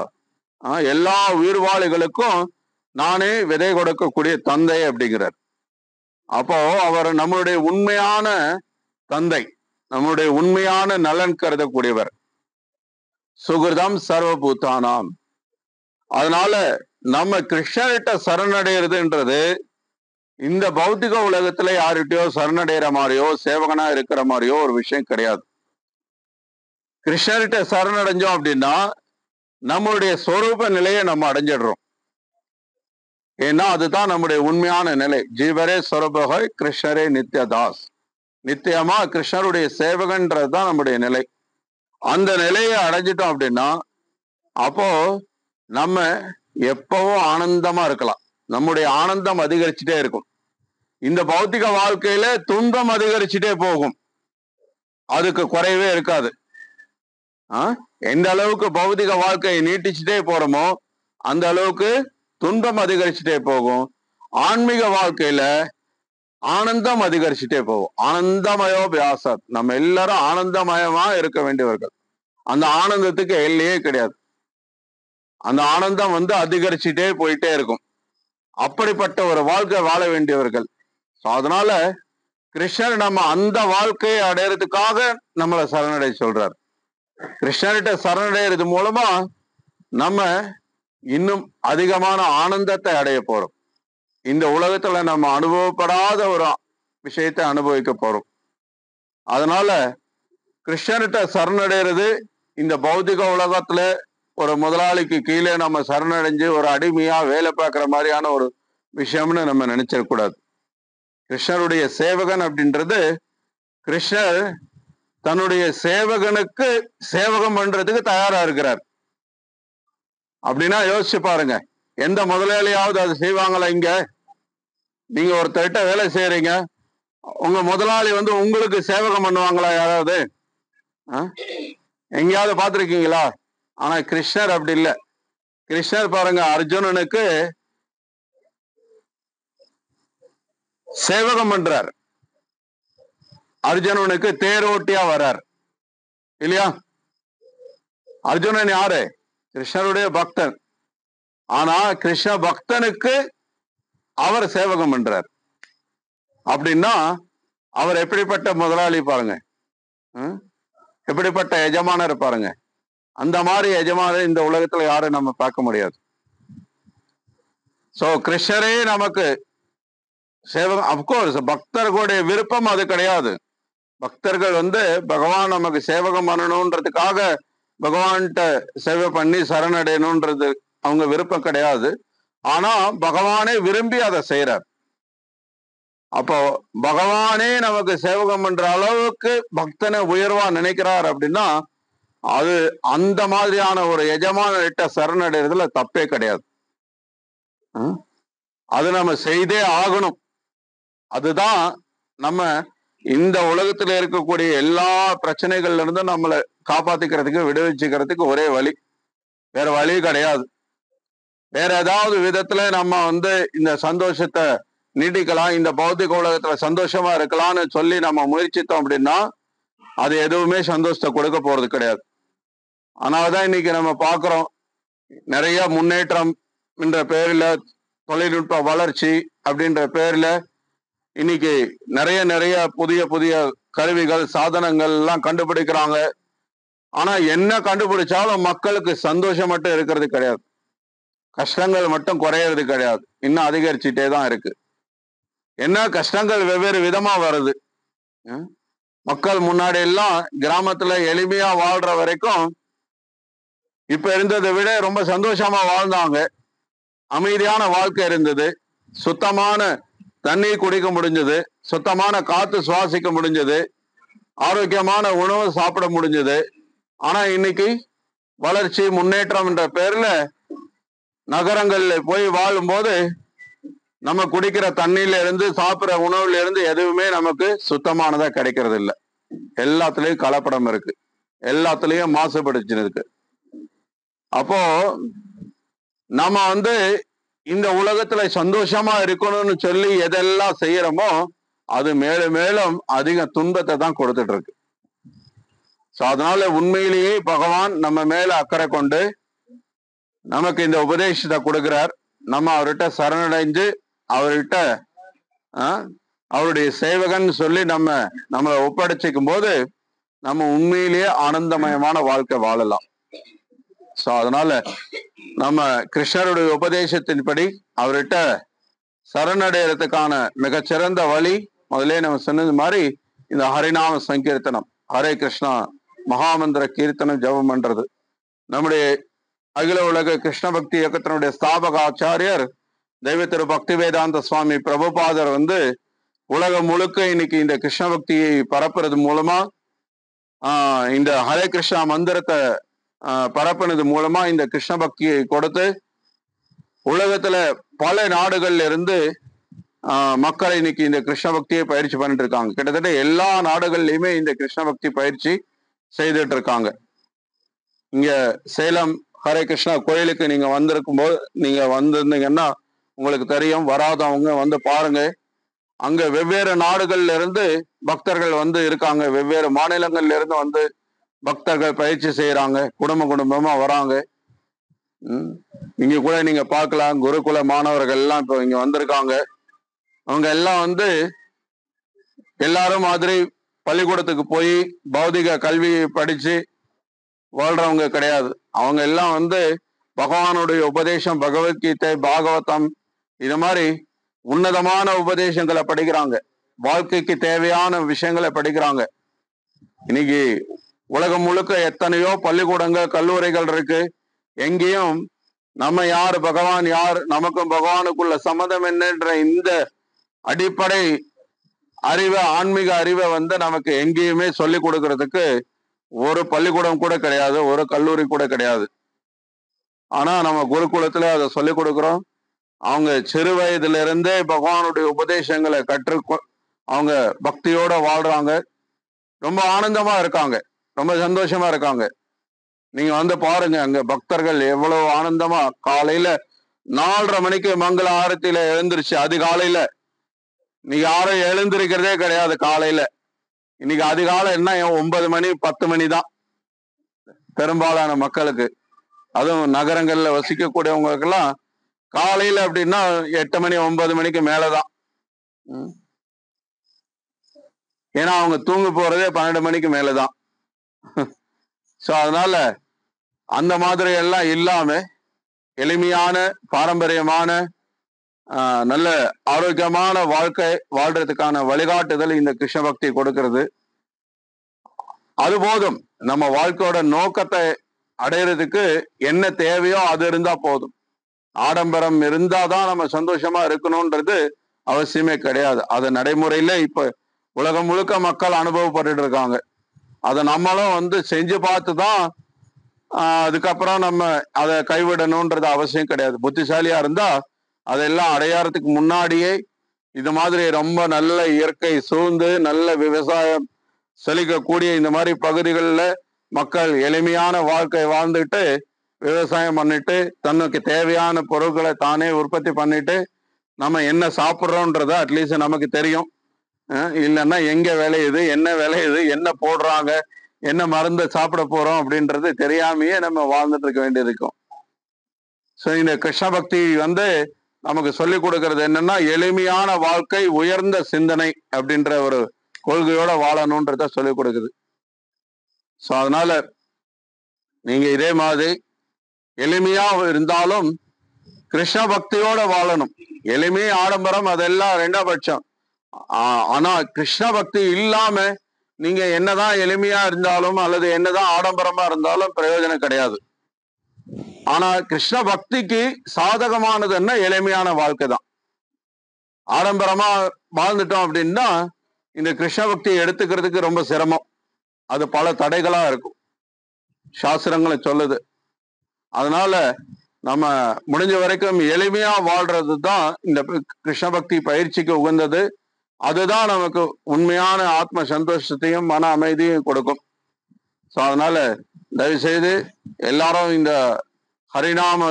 எல்லா உயிர்வாளிகளுக்கும் நானே விதை கொடுக்கக்கூடிய தந்தை அப்படிங்கிறார். அப்போ அவர் நம்மளுடைய உண்மையான தந்தை, நம்மளுடைய உண்மையான நலன் கருதக்கூடியவர். சுகிருதம் சர்வபூதானாம். அதனால நம்ம கிருஷ்ணர்கிட்ட சரணடைகிறதுன்றது இந்த பௌத்திக உலகத்துல யார்கிட்டயோ சரணடைகிற மாதிரியோ சேவகனா இருக்கிற மாதிரியோ ஒரு விஷயம் கிடையாது. கிருஷ்ணர்கிட்ட சரணடைஞ்சோம் அப்படின்னா நம்மளுடைய சொரூப நிலையை நம்ம அடைஞ்சிடுறோம். ஏன்னா அதுதான் நம்முடைய உண்மையான நிலை. ஜீவரே சொரபகை கிருஷ்ணரே நித்யதாஸ். நித்தியமா கிருஷ்ணருடைய சேவகன்றது தான் நம்முடைய நிலை. அந்த நிலையை அடைஞ்சிட்டோம் அப்படின்னா அப்போ நம்ம எப்பவும் ஆனந்தமா இருக்கலாம். நம்முடைய ஆனந்தம் அதிகரிச்சுட்டே இருக்கும். இந்த பௌத்திக வாழ்க்கையில துன்பம் அதிகரிச்சுட்டே போகும், அதுக்கு குறைவே இருக்காது. எந்த அளவுக்கு பௌத்திக வாழ்க்கையை நீட்டிச்சுட்டே போறோமோ அந்த அளவுக்கு துன்பம் அதிகரிச்சுட்டே போகும். ஆன்மீக வாழ்க்கையில ஆனந்தம் அதிகரிச்சுட்டே போகும். ஆனந்தமயோ வியாசத். நம்ம எல்லாரும் ஆனந்தமயமா இருக்க வேண்டியவர்கள். அந்த ஆனந்தத்துக்கு எல்லையே கிடையாது. அந்த ஆனந்தம் வந்து அதிகரிச்சுட்டே போயிட்டே இருக்கும். அப்படிப்பட்ட ஒரு வாழ்க்கை வாழ வேண்டியவர்கள். அதனால கிருஷ்ணர் நம்ம அந்த வாழ்க்கையை அடையிறதுக்காக நம்மளை சரணடை சொல்றார். கிருஷ்ணர்கிட்ட சரணடைகிறது மூலமா நம்ம இன்னும் அதிகமான ஆனந்தத்தை அடைய போறோம். இந்த உலகத்துல நம்ம அனுபவப்படாத ஒரு விஷயத்தை அனுபவிக்க போறோம். அதனால கிருஷ்ணர்கிட்ட சரணடைகிறது இந்த பௌத்திக உலகத்துல ஒரு முதலாளிக்கு கீழே நம்ம சரணடைஞ்சு ஒரு அடிமையா வேலை பார்க்குற மாதிரியான ஒரு விஷயம்னு நம்ம நினைச்சிடக்கூடாது. கிருஷ்ணருடைய சேவகன் அப்படின்றது கிருஷ்ணர் தன்னுடைய சேவகனுக்கு சேவகம் பண்றதுக்கு தயாரா இருக்கிறார். அப்படின்னா யோசிச்சு பாருங்க, எந்த முதலாளியாவது அது செய்வாங்களா? இங்க நீங்க ஒருத்தர்கிட்ட வேலை செய்யறீங்க, உங்க முதலாளி வந்து உங்களுக்கு சேவகம் பண்ணுவாங்களா யாராவது? எங்கேயாவது பார்த்துருக்கீங்களா? ஆனா கிருஷ்ணர் அப்படி இல்லை. கிருஷ்ணர் பாருங்க, அர்ஜுனனுக்கு சேவகம் பண்றார், அர்ஜுனனுக்கு தேரோட்டியா வர்றார் இல்லையா? அர்ஜுனன் யாரு? கிருஷ்ணருடைய பக்தன். ஆனா கிருஷ்ண பக்தனுக்கு அவர் சேவகம் பண்றார். அப்படின்னா அவர் எப்படிப்பட்ட முதலாளி பாருங்க, எப்படிப்பட்ட எஜமானர் பாருங்க. அந்த மாதிரி எஜமானர் இந்த உலகத்துல யாரும் நம்ம பார்க்க முடியாது. சோ கிருஷ்ணரே நமக்கு சேவகம். அப்கோர்ஸ் பக்தர்களுடைய விருப்பம் அது கிடையாது. பக்தர்கள் வந்து பகவான் நமக்கு சேவகம் பண்ணணும்ன்றதுக்காக பகவான்கிட்ட சேவை பண்ணி சரணடையணும்ன்றது அவங்க விருப்பம் கிடையாது. ஆனா பகவானே விரும்பி அதை செய்யறார். அப்போ பகவானே நமக்கு சேவகம் பண்ற அளவுக்கு பக்தனை உயர்வா நினைக்கிறார் அப்படின்னா அது அந்த மாதிரியான ஒரு எஜமானிட்ட சரணடைறதுல தப்பே கிடையாது. அது நம்ம செய்தே ஆகணும். அதுதான் நம்ம இந்த உலகத்துல இருக்கக்கூடிய எல்லா பிரச்சனைகள்ல இருந்தும் நம்மளை காப்பாத்திக்கிறதுக்கு விடுவிச்சுக்கிறதுக்கு ஒரே வழி, வேற வழி கிடையாது. வேற ஏதாவது விதத்துல நம்ம வந்து இந்த சந்தோஷத்தை நீட்டிக்கலாம், இந்த பௌத்திக உலகத்துல சந்தோஷமா இருக்கலாம்னு சொல்லி நம்ம முயற்சித்தோம் அப்படின்னா அது எதுவுமே சந்தோஷத்தை கொடுக்க போறது கிடையாது. அதனாலதான் இன்னைக்கு நம்ம பாக்குறோம் நிறைய முன்னேற்றம் என்ற பேர்ல, தொழில்நுட்ப வளர்ச்சி அப்படின்ற பேர்ல இன்னைக்கு நிறைய நிறைய புதிய புதிய கருவிகள் சாதனங்கள் எல்லாம் கண்டுபிடிக்கிறாங்க. ஆனா என்ன கண்டுபிடிச்சாலும் மக்களுக்கு சந்தோஷம் மட்டும் இருக்கிறது கிடையாது, கஷ்டங்கள் மட்டும் குறையறது கிடையாது, இன்னும் அதிகரிச்சுட்டே தான் இருக்கு. என்ன கஷ்டங்கள் வெவ்வேறு விதமா வருது. மக்கள் முன்னாடி எல்லாம் கிராமத்துல எளிமையா வாழ்ற வரைக்கும் இப்ப இருந்ததை விட ரொம்ப சந்தோஷமா வாழ்ந்தாங்க. அமைதியான வாழ்க்கை இருந்தது, சுத்தமான தண்ணீர் குடிக்க முடிஞ்சது, சுத்தமான காத்து சுவாசிக்க முடிஞ்சது, ஆரோக்கியமான உணவு சாப்பிட முடிஞ்சது. ஆனா இன்னைக்கு வளர்ச்சி முன்னேற்றம் என்ற பேர்ல நகரங்கள்ல போய் வாழும்போது நம்ம குடிக்கிற தண்ணியில இருந்து சாப்பிட்ற உணவுல இருந்து எதுவுமே நமக்கு சுத்தமானதா கிடைக்கிறது இல்லை. எல்லாத்துலயும் கலப்படம் இருக்கு, எல்லாத்துலயும் மாசுபடுச்சு இருக்கு. அப்போ நம்ம இந்த உலகத்துல சந்தோஷமா இருக்கணும்னு சொல்லி எதெல்லாம் செய்யறோமோ அது மேலும் மேலும் அதிக துன்பத்தை தான் கொடுத்துட்டு இருக்கு. அதனால உண்மையிலேயே பகவான் நம்ம மேல அக்கறை கொண்டு நமக்கு இந்த உபதேசத்தை கொடுக்கிறார். நம்ம அவர்கிட்ட சரணடைஞ்சு அவர்கிட்ட அவருடைய சேவகன் சொல்லி நம்மளை ஒப்படைச்சிக்கும் போது நம்ம உண்மையிலேயே ஆனந்தமயமான வாழ்க்கை வாழலாம். அதனால நம்ம கிருஷ்ணருடைய உபதேசத்தின்படி அவர்கிட்ட சரணடைகிறதுக்கான மிகச்சிறந்த வழி முதலே நம்ம சொன்னது மாதிரி இந்த ஹரிநாம சங்கீர்த்தனம், ஹரே கிருஷ்ணா மகாமந்திர கீர்த்தனம் ஜபம் பண்றது. நம்முடைய அகில உலக கிருஷ்ண பக்தி இயக்கத்தினுடைய ஸ்தாபக ஆச்சாரியர் தெய்வ திரு பக்தி வேதாந்த சுவாமி பிரபுபாதர் உலகம் முழுக்க இன்னைக்கு இந்த கிருஷ்ண பக்தியை பரப்புறது மூலமா இந்த ஹரே கிருஷ்ணா மந்திரத்தை பரப்புனது மூலமா இந்த கிருஷ்ண பக்தியை கொடுத்து உலகத்துல பல நாடுகள்ல இருந்து மக்கள் இன்னைக்கு இந்த கிருஷ்ண பக்தியை பயிற்சி பண்ணிட்டு இருக்காங்க. கிட்டத்தட்ட எல்லா நாடுகள்லயுமே இந்த கிருஷ்ண பக்தி பயிற்சி செய்துட்டு இருக்காங்க. இங்க சேலம் ஹரே கிருஷ்ணா கோயிலுக்கு நீங்க வந்திருந்தீங்கன்னா உங்களுக்கு தெரியும். வராதவங்க பாருங்க. அங்க வெவ்வேறு நாடுகள்ல இருந்து பக்தர்கள் இருக்காங்க, வெவ்வேறு மாநிலங்கள்ல இருந்து பக்தர்கள் பயிற்சி செய்யறாங்க, குடும்பமா வராங்க. இங்க கூட நீங்க பார்க்கலாம், குருகுல மாணவர்கள் எல்லாம் இப்போ இங்க வந்திருக்காங்க. அவங்க எல்லாம் எல்லாரும் மாதிரி பள்ளிக்கூடத்துக்கு போய் பௌதிக கல்வி படிச்சு வாழ்றவங்க கிடையாது. அவங்க எல்லாம் பகவானுடைய உபதேசம், பகவத்கீதை, பாகவதம், இது மாதிரி உன்னதமான உபதேசங்களை படிக்கிறாங்க, வாழ்க்கைக்கு தேவையான விஷயங்களை படிக்கிறாங்க. இன்னைக்கு உலகம் முழுக்க எத்தனையோ பள்ளிக்கூடங்கள், கல்லூரிகள் இருக்கு. எங்கேயும் நம்ம யார், பகவான் யார், நமக்கும் பகவானுக்குள்ள சம்மதம் என்னன்ற இந்த அடிப்படை அறிவை, ஆன்மீக அறிவை நமக்கு எங்கேயுமே சொல்லி கொடுக்கறதுக்கு ஒரு பள்ளிக்கூடம் கூட கிடையாது, ஒரு கல்லூரி கூட கிடையாது. ஆனா நம்ம குருகுலத்துல அதை சொல்லி கொடுக்குறோம். அவங்க சிறு வயதுல இருந்தே பகவானுடைய உபதேசங்களை அவங்க பக்தியோட வாழ்றாங்க, ரொம்ப ஆனந்தமா இருக்காங்க, ரொம்ப சந்தோஷமா இருக்காங்க. நீங்க பாருங்க, அங்க பக்தர்கள் எவ்வளவு ஆனந்தமா காலையில 4:30 மணிக்கு மங்கள ஆரத்தியில எழுந்திருச்சு. அதிகாலையில இன்னைக்கு யாரும் எழுந்திருக்கிறதே கிடையாது காலையில. இன்னைக்கு அதிகாலை என்ன 9 மணி 10 மணி தான் பெரும்பாலான மக்களுக்கு. அதுவும் நகரங்கள்ல வசிக்கக்கூடியவங்களுக்கெல்லாம் காலையில அப்படின்னா 8 மணி 9 மணிக்கு மேலதான். ஏன்னா அவங்க தூங்க போறதே 12 மணிக்கு மேலதான். அதனால அந்த மாதிரி எல்லாம் இல்லாம எளிமையான பாரம்பரியமான நல்ல ஆரோக்கியமான வாழ்க்கை வாழ்றதுக்கான வழிகாட்டுதல் இந்த கிருஷ்ண பக்தி கொடுக்கிறது. அது போதும். நம்ம வாழ்க்கையோட நோக்கத்தை அடையிறதுக்கு என்ன தேவையோ அது இருந்தா போதும். ஆடம்பரம் இருந்தாதான் நம்ம சந்தோஷமா இருக்கணும்ன்றது அவசியமே கிடையாது. அது நடைமுறையில இப்ப உலகம் முழுக்க மக்கள் அனுபவப்பட்டு இருக்காங்க. அதை நம்மளும் செஞ்சு பார்த்துதான் அதுக்கப்புறம் நம்ம அதை கைவிடணும்ன்றது அவசியம் கிடையாது. புத்திசாலியா இருந்தா அதெல்லாம் அடையாறதுக்கு முன்னாடியே இது மாதிரி ரொம்ப நல்ல இயற்கை சூழ்ந்து நல்ல விவசாயம் செழிக்கக்கூடிய இந்த மாதிரி பகுதிகளில் மக்கள் எளிமையான வாழ்க்கை வாழ்ந்துட்டு விவசாயம் பண்ணிட்டு தனக்கு தேவையான பொருட்களை தானே உற்பத்தி பண்ணிட்டு நம்ம என்ன சாப்பிட்றோன்றத அட்லீஸ்ட் நமக்கு தெரியும். இல்லைன்னா எங்க விளையுது, என்ன விளையுது, என்ன போடுறாங்க, என்ன மருந்து சாப்பிட போறோம் அப்படின்றது தெரியாமையே நம்ம வாழ்ந்துட்டு இருக்க வேண்டியது இருக்கும். ஸோ இந்த கிருஷ்ண பக்தி வந்து நமக்கு சொல்லிக் கொடுக்கறது என்னன்னா, எளிமையான வாழ்க்கை உயர்ந்த சிந்தனை அப்படின்ற ஒரு கொள்கையோட வாழணும்ன்றத சொல்லிக் கொடுக்குது. ஸோ அதனால நீங்க இதே மாதிரி எளிமையா இருந்தாலும் கிருஷ்ண பக்தியோட வாழணும். எளிமை ஆடம்பரம் அதெல்லாம் ரெண்டாம் பட்சம். ஆனா கிருஷ்ண பக்தி இல்லாம நீங்க என்னதான் எளிமையா இருந்தாலும் அல்லது என்னதான் ஆடம்பரமா இருந்தாலும் பிரயோஜனம் கிடையாது. ஆனா கிருஷ்ண பக்திக்கு சாதகமானது என்ன? எளிமையான வாழ்க்கை தான். ஆடம்பரமா வாழ்ந்துட்டோம் அப்படின்னா இந்த கிருஷ்ண பக்தியை எடுத்துக்கிறதுக்கு ரொம்ப சிரமம். அது பல தடைகளா இருக்கும், சாஸ்திரங்களை சொல்லுது. அதனால நம்ம முடிஞ்ச வரைக்கும் எளிமையா வாழ்றது தான் இந்த கிருஷ்ண பக்தி பயிற்சிக்கு உகந்தது. அதுதான் நமக்கு உண்மையான ஆத்ம சந்தோஷத்தையும் மன அமைதியும் கொடுக்கும். ஸோ அதனால தயவு செய்து எல்லாரும் இந்த ஹரிநாம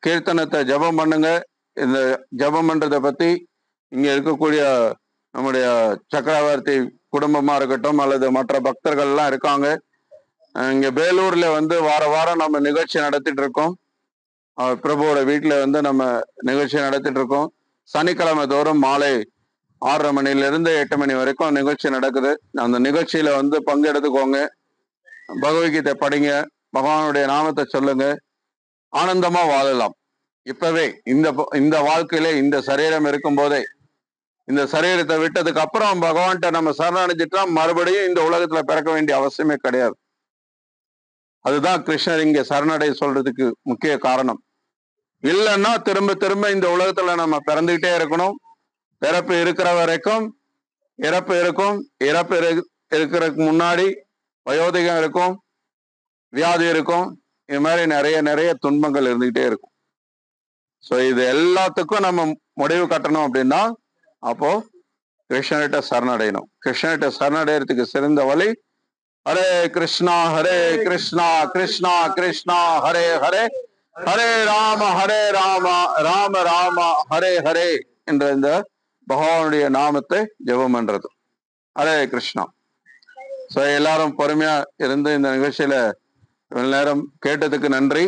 கீர்த்தனத்தை ஜபம் பண்ணுங்க. இந்த ஜபம் பண்றதை பத்தி இங்க இருக்கக்கூடிய நம்முடைய சக்கரவர்த்தி குடும்பமா இருக்கட்டும் அல்லது மற்ற பக்தர்கள் எல்லாம் இருக்காங்க. இங்க வேலூர்ல வந்து வார வாரம் நம்ம நிகழ்ச்சி நடத்திட்டு இருக்கோம். பிரபுவோட வீட்டுல வந்து நம்ம நிகழ்ச்சி நடத்திட்டு இருக்கோம். சனிக்கிழமை தோறும் மாலை 6:30 மணிலிருந்து 8 மணி வரைக்கும் நிகழ்ச்சி நடக்குது. அந்த நிகழ்ச்சியில வந்து பங்கெடுத்துக்கோங்க. பகவத்கீதை படிங்க, பகவானுடைய நாமத்தை சொல்லுங்க, ஆனந்தமா வாழலாம். இப்பவே இந்த வாழ்க்கையில இந்த சரீரம் இருக்கும் போதே, இந்த சரீரத்தை விட்டதுக்கு அப்புறம் பகவான்கிட்ட நம்ம சரணடைஞ்சிட்டா மறுபடியும் இந்த உலகத்துல பிறக்க வேண்டிய அவசியமே கிடையாது. அதுதான் கிருஷ்ணர் இங்க சரணடை சொல்றதுக்கு முக்கிய காரணம். இல்லைன்னா திரும்ப திரும்ப இந்த உலகத்துல நம்ம பிறந்துகிட்டே இருக்கணும். பிறப்பு இருக்கிற வரைக்கும் இறப்பு இருக்கும். இறப்பு இருக்கிறதுக்கு முன்னாடி வயோதிகம் இருக்கும், வியாதி இருக்கும். இது மாதிரி நிறைய நிறைய துன்பங்கள் இருந்துகிட்டே இருக்கும். ஸோ இது எல்லாத்துக்கும் நம்ம முடிவு கட்டணும் அப்படின்னா அப்போ கிருஷ்ணர்கிட்ட சரணடையணும். கிருஷ்ணர்கிட்ட சரணடைறதுக்கு சிறந்த வழி ஹரே கிருஷ்ணா கிருஷ்ணா கிருஷ்ணா ஹரே ஹரே, ஹரே ராம ராம ராம ஹரே ஹரே என்ற இந்த பகவானுடைய நாமத்தை ஜெபம் பண்றது. ஹரே கிருஷ்ணா. ஸோ எல்லாரும் பொறுமையா இருந்து இந்த நிகழ்ச்சியில நேரம் கேட்டதுக்கு நன்றி.